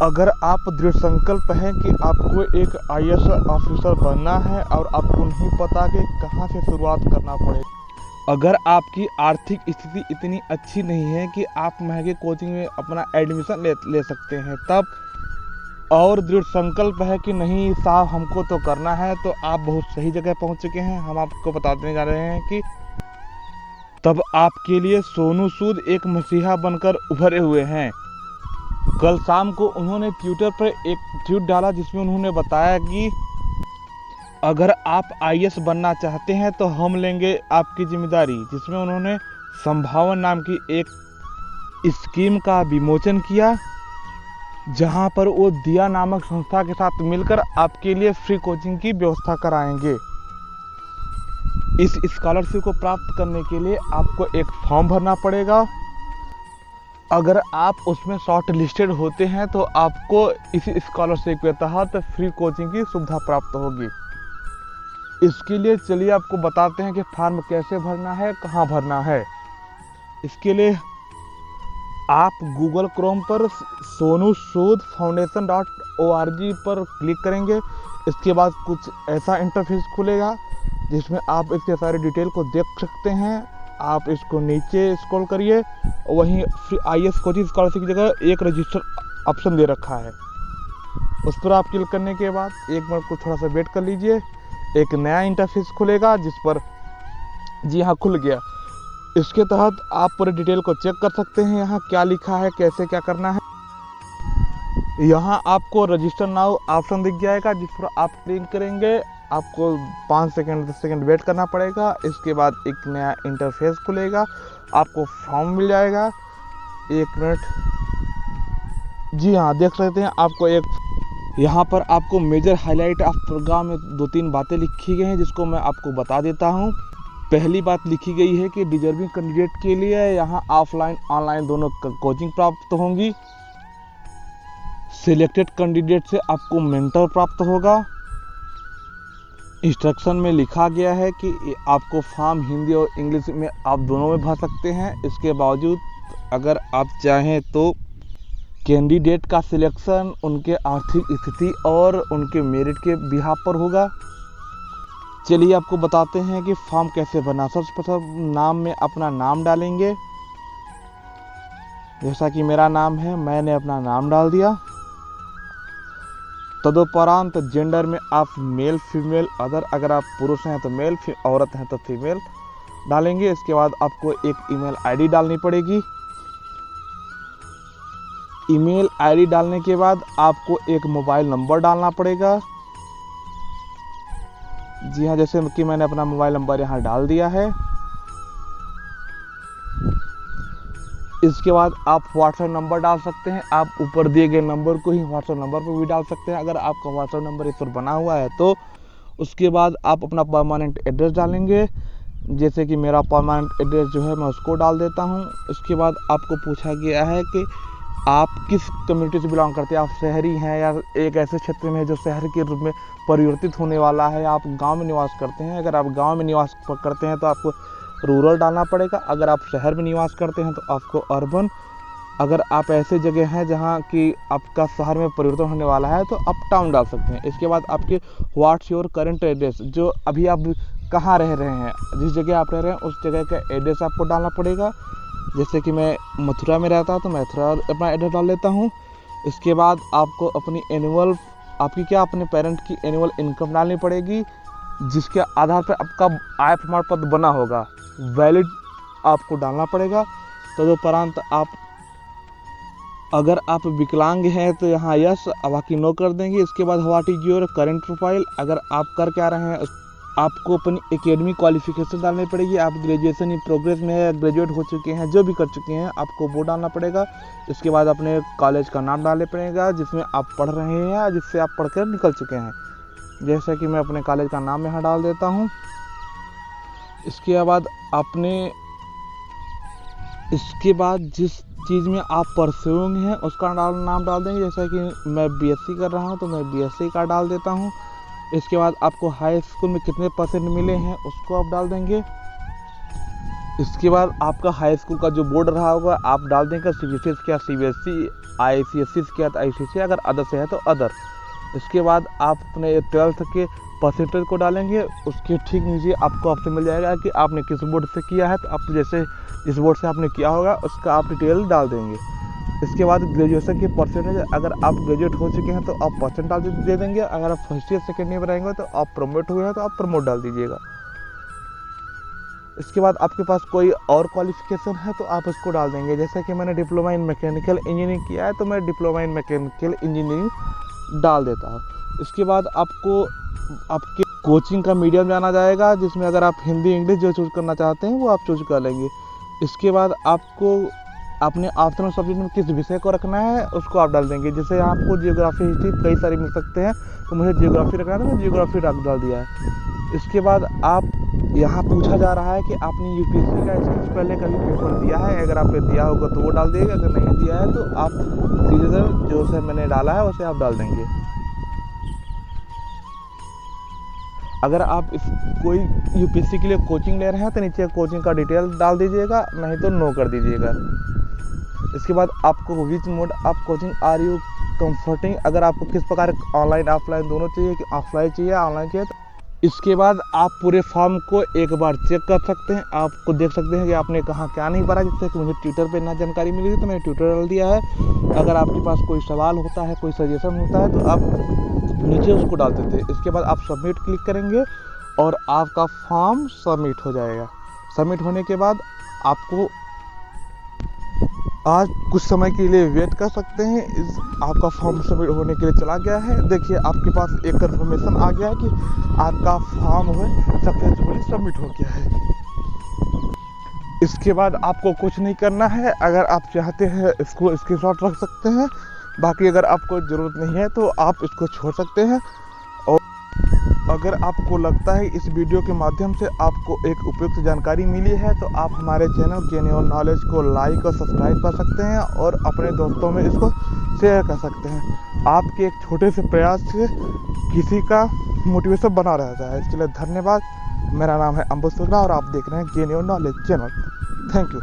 अगर आप दृढ़ संकल्प हैं कि आपको एक आईएएस ऑफिसर बनना है और आपको नहीं पता कि कहाँ से शुरुआत करना पड़ेगा, अगर आपकी आर्थिक स्थिति इतनी अच्छी नहीं है कि आप महंगे कोचिंग में अपना एडमिशन ले सकते हैं, तब और दृढ़ संकल्प है कि नहीं साहब हमको तो करना है, तो आप बहुत सही जगह पहुंच चुके हैं। हम आपको बताने जा रहे हैं कि तब आपके लिए सोनू सूद एक मसीहा बनकर उभरे हुए हैं। कल शाम को उन्होंने ट्विटर पर एक ट्वीट डाला जिसमें उन्होंने बताया कि अगर आप आईएएस बनना चाहते हैं तो हम लेंगे आपकी जिम्मेदारी, जिसमें उन्होंने संभावन नाम की एक स्कीम का विमोचन किया, जहां पर वो दिया नामक संस्था के साथ मिलकर आपके लिए फ्री कोचिंग की व्यवस्था कराएंगे। इस स्कॉलरशिप को प्राप्त करने के लिए आपको एक फॉर्म भरना पड़ेगा। अगर आप उसमें शॉर्ट लिस्टेड होते हैं तो आपको इसी स्कॉलरशिप के तहत फ्री कोचिंग की सुविधा प्राप्त होगी। इसके लिए चलिए आपको बताते हैं कि फॉर्म कैसे भरना है, कहाँ भरना है। इसके लिए आप गूगल क्रोम पर सोनू सूद foundation.org पर क्लिक करेंगे। इसके बाद कुछ ऐसा इंटरफेस खुलेगा जिसमें आप इसके सारे डिटेल को देख सकते हैं। आप इसको नीचे स्क्रॉल करिए, वहीं फ्री आईएएस कोचिंग स्कॉलरशिप की जगह एक रजिस्टर ऑप्शन दे रखा है, उस पर आप क्लिक करने के बाद एक मिनट को थोड़ा सा वेट कर लीजिए। एक नया इंटरफेस खुलेगा जिस पर जी हाँ खुल गया। इसके तहत आप पूरे डिटेल को चेक कर सकते हैं। यहाँ क्या लिखा है, कैसे क्या करना है। यहाँ आपको रजिस्टर नाउ ऑप्शन दिख जाएगा जिस पर आप क्लिक करेंगे। आपको 5 सेकंड 10 सेकंड वेट करना पड़ेगा। इसके बाद एक नया इंटरफेस खुलेगा, आपको फॉर्म मिल जाएगा। 1 मिनट, जी हाँ देख सकते हैं आपको एक यहाँ पर आपको मेजर हाईलाइट ऑफ प्रोग्राम में 2-3 बातें लिखी गई हैं जिसको मैं आपको बता देता हूँ। पहली बात लिखी गई है कि डिजर्विंग कैंडिडेट के लिए यहाँ ऑफलाइन ऑनलाइन दोनों कोचिंग प्राप्त होंगी। सिलेक्टेड कैंडिडेट से आपको मेंटर प्राप्त होगा। इंस्ट्रक्शन में लिखा गया है कि आपको फॉर्म हिंदी और इंग्लिश में आप दोनों में भर सकते हैं। इसके बावजूद अगर आप चाहें तो कैंडिडेट का सिलेक्शन उनके आर्थिक स्थिति और उनके मेरिट के बिहाफ पर होगा। चलिए आपको बताते हैं कि फॉर्म कैसे भरना। सबसे पहले नाम में अपना नाम डालेंगे। जैसा कि मेरा नाम है, मैंने अपना नाम डाल दिया। तदुपरांत जेंडर में आप मेल फीमेल अदर, अगर आप पुरुष हैं तो मेल, औरत हैं तो फीमेल डालेंगे। इसके बाद आपको एक ईमेल आईडी डालनी पड़ेगी। ईमेल आईडी डालने के बाद आपको एक मोबाइल नंबर डालना पड़ेगा। जी हाँ, जैसे कि मैंने अपना मोबाइल नंबर यहाँ डाल दिया है। इसके बाद आप व्हाट्सएप नंबर डाल सकते हैं। आप ऊपर दिए गए नंबर को ही व्हाट्सएप नंबर पर भी डाल सकते हैं अगर आपका व्हाट्सएप नंबर इस पर बना हुआ है तो। उसके बाद आप अपना परमानेंट एड्रेस डालेंगे। जैसे कि मेरा परमानेंट एड्रेस जो है मैं उसको डाल देता हूँ। इसके बाद आपको पूछा गया है कि आप किस कम्युनिटी से बिलोंग करते हैं। आप शहरी हैं या एक ऐसे क्षेत्र में है जो शहर के रूप में परिवर्तित होने वाला है, आप गाँव में निवास करते हैं। अगर आप गाँव में निवास करते हैं तो आपको रूरल डालना पड़ेगा। अगर आप शहर में निवास करते हैं तो आपको अर्बन। अगर आप ऐसे जगह हैं जहां कि आपका शहर में परिवर्तन होने वाला है तो आप टाउन डाल सकते हैं। इसके बाद आपके व्हाट्स योर करंट एड्रेस, जो अभी आप कहाँ रह रहे हैं, जिस जगह आप रह रहे हैं उस जगह का एड्रेस आपको डालना पड़ेगा। जैसे कि मैं मथुरा में रहता हूँ तो मथुरा अपना एड्रेस डाल देता हूँ। इसके बाद आपको अपनी अपने पेरेंट की एनुअल इनकम डालनी पड़ेगी, जिसके आधार पर आपका आय प्रमाण पत्र बना होगा, वैलिड आपको डालना पड़ेगा। तदुपरांत अगर आप विकलांग हैं तो यहाँ यस, बाकी नो कर देंगे। इसके बाद what is your current profile, अगर आप कर क्या रहे हैं आपको अपनी एकेडमिक क्वालिफिकेशन डालनी पड़ेगी। आप ग्रेजुएशन इन प्रोग्रेस में है, ग्रेजुएट हो चुके हैं, जो भी कर चुके हैं आपको वो डालना पड़ेगा। इसके बाद अपने कॉलेज का नाम डालना पड़ेगा जिसमें आप पढ़ रहे हैं या जिससे आप पढ़कर निकल चुके हैं। जैसा कि मैं अपने कॉलेज का नाम यहाँ डाल देता हूँ। इसके बाद जिस चीज़ में आप परस्यूइंग हैं उसका नाम डाल देंगे। जैसा कि मैं बीएससी कर रहा हूँ तो मैं बीएससी का डाल देता हूँ। इसके बाद आपको हाई स्कूल में कितने % मिले हैं उसको आप डाल देंगे। इसके बाद आपका हाई स्कूल का जो बोर्ड रहा होगा आप डाल देंगे CBSE क्या CBSE, ICSE क्या ICSE, अगर अदर से है तो अदर। इसके बाद आप अपने 12th के परसेंटेज को डालेंगे। उसके ठीक नीचे आपको ऑप्शन मिल जाएगा कि आपने किस बोर्ड से किया है, तो आप जैसे जिस बोर्ड से आपने किया होगा उसका आप डिटेल डाल देंगे। इसके बाद ग्रेजुएशन के परसेंटेज, अगर आप ग्रेजुएट हो चुके हैं तो आप परसेंट डाल दे देंगे। अगर आप फर्स्ट ईयर सेकेंड ईयर में रहेंगे तो आप प्रमोट हुए हैं तो आप प्रमोट डाल दीजिएगा। इसके बाद आपके पास कोई और क्वालिफिकेशन है तो आप उसको डाल देंगे। जैसे कि मैंने डिप्लोमा इन मैकेनिकल इंजीनियरिंग किया है तो मैं डिप्लोमा इन मैकेनिकल इंजीनियरिंग डाल देता हूँ। इसके बाद आपको आपके कोचिंग का मीडियम जाना जाएगा, जिसमें अगर आप हिंदी इंग्लिश जो चूज़ करना चाहते हैं वो आप चूज़ कर लेंगे। इसके बाद आपको अपने ऑप्शनल सब्जेक्ट में किस विषय को रखना है उसको आप डाल देंगे। जैसे आपको जियोग्राफी हिस्ट्री कई सारे मिल सकते हैं, तो मुझे जियोग्राफी रखना है तो मैं जियोग्राफी डाल दिया है। इसके बाद आप यहाँ पूछा जा रहा है कि आपने UPSC का इससे पहले कभी पेपर दिया है, अगर आपने दिया होगा तो वो डाल देगा, अगर नहीं दिया है तो आप सीधे जो से मैंने डाला है उसे आप डाल देंगे। अगर आप कोई UPSC के लिए कोचिंग ले रहे हैं तो नीचे कोचिंग का डिटेल डाल दीजिएगा, नहीं तो नो कर दीजिएगा। इसके बाद आपको which mode of coaching are you comforting, अगर आपको किस प्रकार ऑनलाइन ऑफलाइन दोनों चाहिए, कि ऑफलाइन चाहिए ऑनलाइन चाहिए, तो इसके बाद आप पूरे फॉर्म को एक बार चेक कर सकते हैं। आपको देख सकते हैं कि आपने कहाँ क्या नहीं भरा, जिससे कि मुझे ट्विटर पे ना जानकारी मिली थी तो मैंने ट्विटर डाल दिया है। अगर आपके पास कोई सवाल होता है, कोई सजेशन होता है तो आप नीचे उसको डाल देते हैं। इसके बाद आप सबमिट क्लिक करेंगे और आपका फॉर्म सबमिट हो जाएगा। सबमिट होने के बाद आपको आज कुछ समय के लिए वेट कर सकते हैं। आपका फॉर्म सबमिट होने के लिए चला गया है। देखिए आपके पास एक कंफर्मेशन आ गया है कि आपका फॉर्म सक्सेसफुली सबमिट हो गया है। इसके बाद आपको कुछ नहीं करना है। अगर आप चाहते हैं इसको स्क्रीनशॉट रख सकते हैं, बाकी अगर आपको ज़रूरत नहीं है तो आप इसको छोड़ सकते हैं। और अगर आपको लगता है इस वीडियो के माध्यम से आपको एक उपयुक्त जानकारी मिली है तो आप हमारे चैनल गेन योर नॉलेज को लाइक और सब्सक्राइब कर सकते हैं और अपने दोस्तों में इसको शेयर कर सकते हैं। आपके एक छोटे से प्रयास से किसी का मोटिवेशन बना रहता है। इसके लिए धन्यवाद। मेरा नाम है अंबुज शुक्ला और आप देख रहे हैं gain your knowledge channel. Thank you.